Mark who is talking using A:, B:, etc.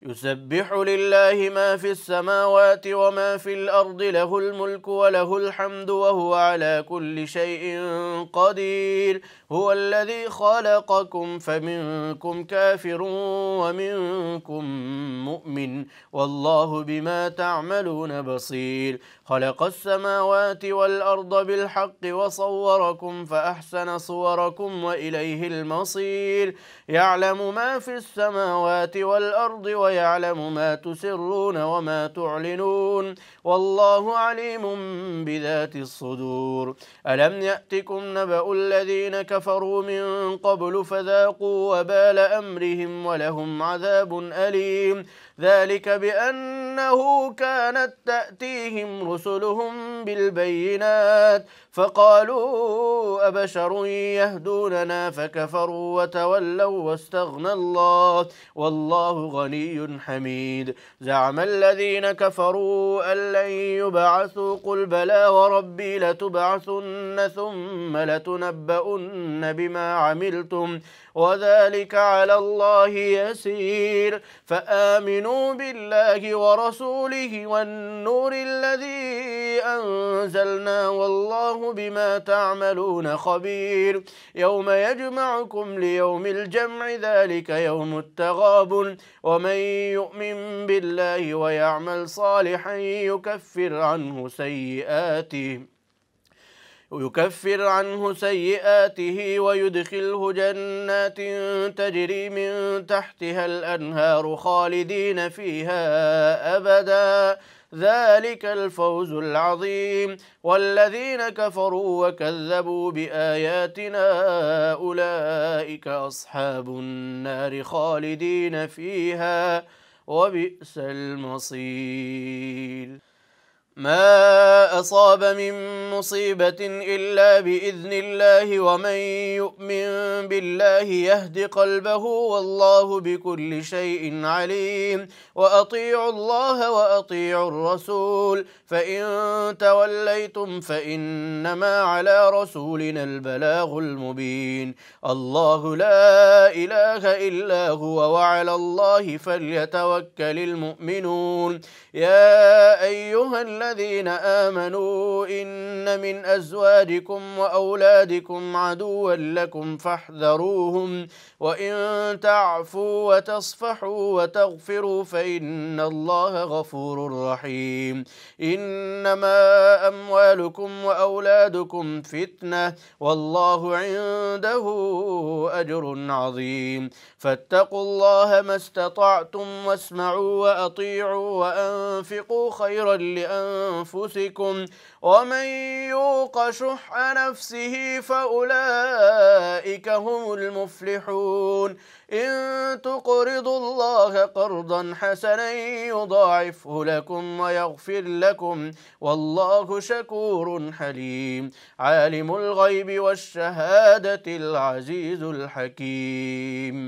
A: يسبح لله ما في السماوات وما في الأرض له الملك وله الحمد وهو على كل شيء قدير. هو الذي خلقكم فمنكم كافر ومنكم مؤمن والله بما تعملون بصير. خلق السماوات والأرض بالحق وصوركم فأحسن صوركم وإليه المصير. يعلم ما في السماوات والأرض ويعلم ما تسرون وما تعلنون والله عليم بذات الصدور. ألم يأتكم نبأ الذين كفروا من قبل فذاقوا وبال أمرهم ولهم عذاب أليم. ذلك بأنه كانت تأتيهم رسلهم بالبينات فقالوا أبشر يهدوننا فكفروا وتولوا واستغنى الله والله غني حميد. زعم الذين كفروا أن لن يبعثوا قل بلى وربي لتبعثن ثم لتنبؤن بما عملتم وذلك على الله يسير. فآمنوا بالله ورسوله والنور الذي أنزلنا والله بما تعملون خبير. يوم يجمعكم ليوم الجمع ذلك يوم التغابن ومن يؤمن بالله ويعمل صالحا يكفر عنه سيئاته ويدخله جنات تجري من تحتها الأنهار خالدين فيها أبدا ذلك الفوز العظيم. والذين كفروا وكذبوا بآياتنا أولئك أصحاب النار خالدين فيها وبئس المصير. ما أصاب من مصيبة إلا بإذن الله ومن يؤمن بالله يهد قلبه والله بكل شيء عليم. وأطيعوا الله وأطيعوا الرسول فإن توليتم فإنما على رسولنا البلاغ المبين. الله لا إله إلا هو وعلى الله فليتوكل المؤمنون. يا أيها الذين آمنوا إن من أزواجكم وأولادكم عدوا لكم فاحذروهم وإن تعفوا وتصفحوا وتغفروا فإن الله غفور رحيم. إنما أموالكم وأولادكم فتنة والله عنده أجر عظيم. فاتقوا الله ما استطعتم واسمعوا وأطيعوا وأنفقوا خيرا لأنفسكم ومن يوق شح نفسه فأولئك هم المفلحون. إن تقرضوا الله قرضا حسنا يضاعفه لكم ويغفر لكم والله شكور حليم. عالم الغيب والشهادة العزيز الحكيم.